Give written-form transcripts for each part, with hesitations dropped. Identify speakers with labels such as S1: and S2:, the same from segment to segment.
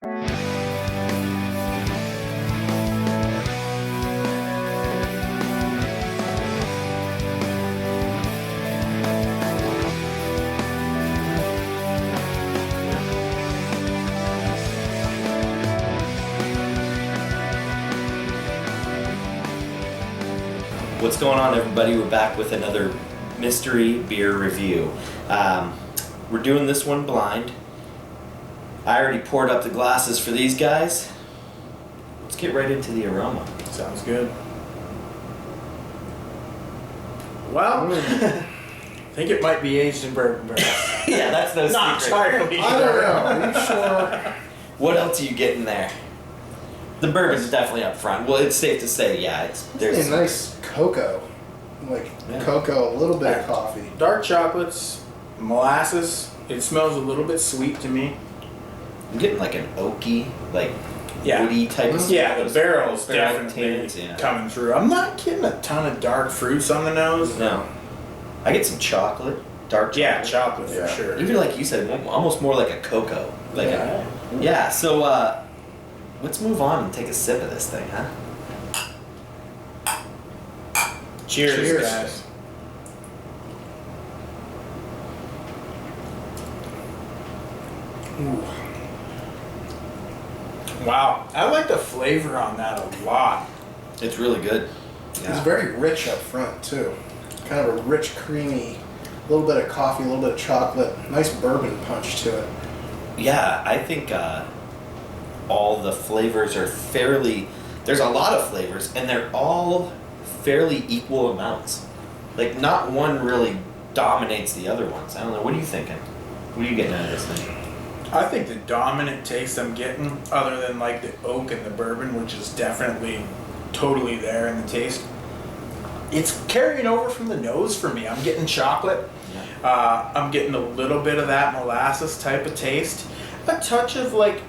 S1: What's going on, everybody? We're back with another mystery beer review. We're doing this one blind. I already poured up the glasses for these guys. Let's get right into the aroma.
S2: Sounds good. Well, I think it might be aged in bourbon barrels.
S1: Yeah, that's no
S2: Not
S1: secret.
S2: entirely
S3: I don't
S2: sure.
S3: know. Are you sure?
S1: What else are you getting there? The bourbon's definitely up front. Well, it's safe to say, yeah,
S3: There's a nice cocoa. Like cocoa, a little bit of coffee.
S2: Dark chocolates, molasses. It smells a little bit sweet to me.
S1: I'm getting like an oaky, like
S2: Yeah.
S1: woody type of
S2: Yeah, the barrel's
S1: barrel
S2: definitely
S1: tannins, yeah.
S2: coming through. I'm not getting a ton of dark fruits on the nose.
S1: No. I get some chocolate, dark chocolate.
S2: Yeah, chocolate
S3: Yeah.
S2: for sure.
S1: Even like you said, almost more like a cocoa. Like yeah, so let's move on and take a sip of this thing, huh?
S2: Cheers, guys.
S3: Ooh.
S2: Wow, I like the flavor on that a lot.
S1: It's really good.
S3: It's very rich up front too. Kind of a rich, creamy, a little bit of coffee, a little bit of chocolate. Nice bourbon punch to it.
S1: Yeah, I think all the flavors are fairly. There's a lot of flavors, and they're all fairly equal amounts. Like, not one really dominates the other ones. I don't know. What are you thinking? What are you getting out of this thing?
S2: I think the dominant taste I'm getting, other than like the oak and the bourbon, which is definitely totally there in the taste, it's carrying over from the nose for me. I'm getting chocolate. I'm getting a little bit of that molasses type of taste. A touch of like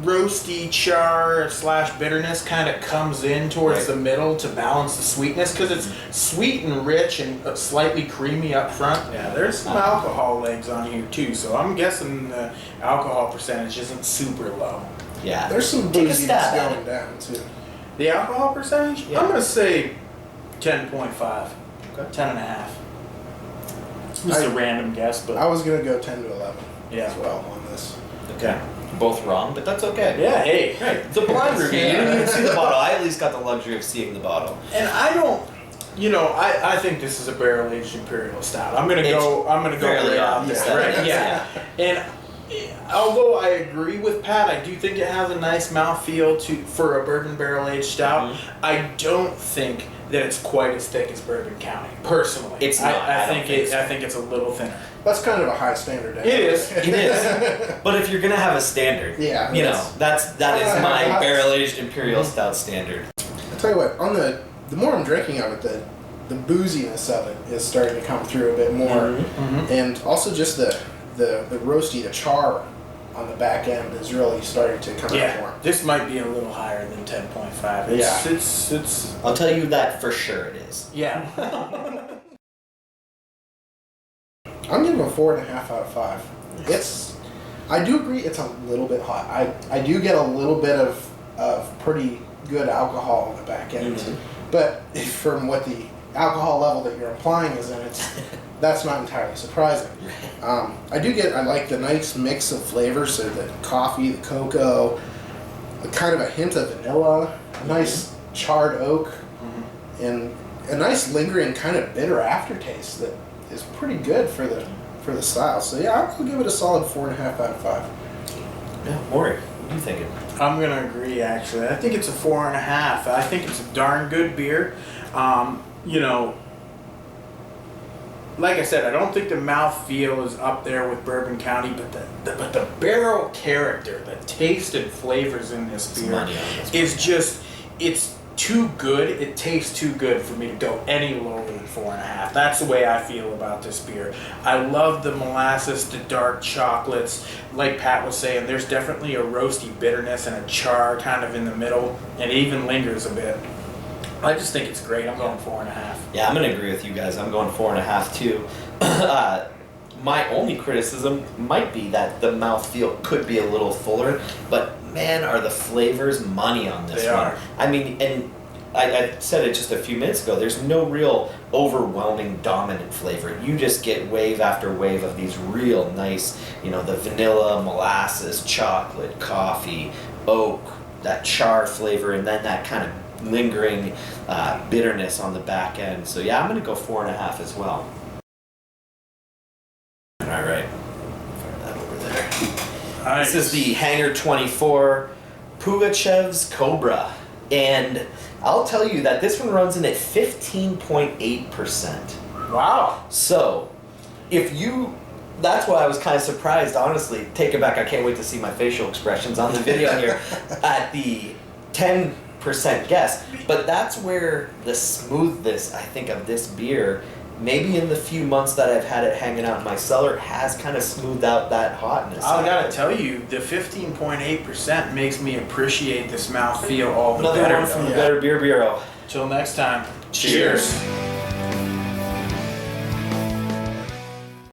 S2: roasty char / bitterness kind of comes in towards the middle to balance the sweetness, because it's sweet and rich and slightly creamy up front. Yeah, there's some alcohol legs on here too, so I'm guessing the alcohol percentage isn't super low.
S1: Yeah.
S3: There's some
S1: Take a
S3: booziness
S1: stab at
S3: going down too.
S2: The alcohol percentage?
S1: Yeah.
S2: I'm going to say 10.5.
S1: Okay.
S2: 10 and a half. Just a random guess, but
S3: I was gonna go 10 to 11
S2: Yeah.
S3: as well on this.
S1: Okay. Both wrong, but that's okay.
S2: yeah, hey.
S1: Right. It's a blind review. You didn't even see the bottle. I at least got the luxury of seeing the bottle.
S2: And I don't, I think this is a barrel-aged imperial stout. I'm gonna go
S1: fairly
S2: right out
S1: obvious
S2: there.
S1: that it
S2: Right,
S1: is,
S2: yeah. And although I agree with Pat, I do think it has a nice mouthfeel for a bourbon barrel-aged stout.
S1: Mm-hmm.
S2: I don't think that it's quite as thick as Bourbon County, personally.
S1: It's not.
S2: I
S1: don't
S2: think
S1: so.
S2: I think it's a little thinner.
S3: That's kind of a high standard.
S2: It is.
S1: It is. But if you're gonna have a standard,
S3: Yeah,
S1: you know, that is my
S3: that's-
S1: barrel-aged imperial stout standard.
S3: I'll tell you what, on the more I'm drinking of it, the booziness of it is starting to come through a bit more.
S2: Mm-hmm.
S3: And also just the roasty, the char on the back end is really starting to come out more.
S2: This might be a little higher than 10.5. It's
S1: I'll tell you that for sure it is.
S2: yeah.
S3: I'm giving it a 4.5 out of 5. I do agree it's a little bit hot. I do get a little bit of pretty good alcohol on the back end.
S1: Mm-hmm.
S3: But from what the alcohol level that you're implying is in, that's not entirely surprising. I like the nice mix of flavors, so the coffee, the cocoa, kind of a hint of vanilla, a nice charred oak, and a nice lingering kind of bitter aftertaste that is pretty good for the style. So yeah, I'll give it a solid 4.5 out of 5.
S1: Yeah, Maury, what are you thinking?
S2: I'm gonna agree. Actually, I think it's a 4.5. I think it's a darn good beer. Like I said, I don't think the mouthfeel is up there with Bourbon County, but the barrel character, the taste and flavors in this beer
S1: money on this
S2: is just, it's too good. It tastes too good for me to go any lower than 4.5. That's the way I feel about this beer. I love the molasses, the dark chocolates. Like Pat was saying, there's definitely a roasty bitterness and a char kind of in the middle, and it even lingers a bit. I just think it's great. I'm going 4.5.
S1: Yeah, I'm gonna agree with you guys. I'm going 4.5 too. my only criticism might be that the mouthfeel could be a little fuller, but man, are the flavors money on this
S2: They
S1: one.
S2: are.
S1: I mean, and I said it just a few minutes ago, there's no real overwhelming dominant flavor. You just get wave after wave of these real nice, you know, the vanilla, molasses, chocolate, coffee, oak, that char flavor, and then that kind of lingering bitterness on the back end. So yeah, I'm gonna go 4.5 as well. All right, fire that over there.
S2: Nice.
S1: This is the Hangar 24 Pugachev's Cobra, and I'll tell you that this one runs in at 15.8%.
S2: Wow.
S1: So, that's why I was kind of surprised, honestly. Take it back, I can't wait to see my facial expressions on the video here at the 10% guess. But that's where the smoothness, I think, of this beer, maybe in the few months that I've had it hanging out in my cellar, has kind of smoothed out that hotness.
S2: I gotta tell you, the 15.8% makes me appreciate this mouthfeel all the
S1: Another
S2: better.
S1: one from
S2: though.
S1: the Better Beer Bureau.
S2: Till next time.
S1: Cheers.
S2: Cheers.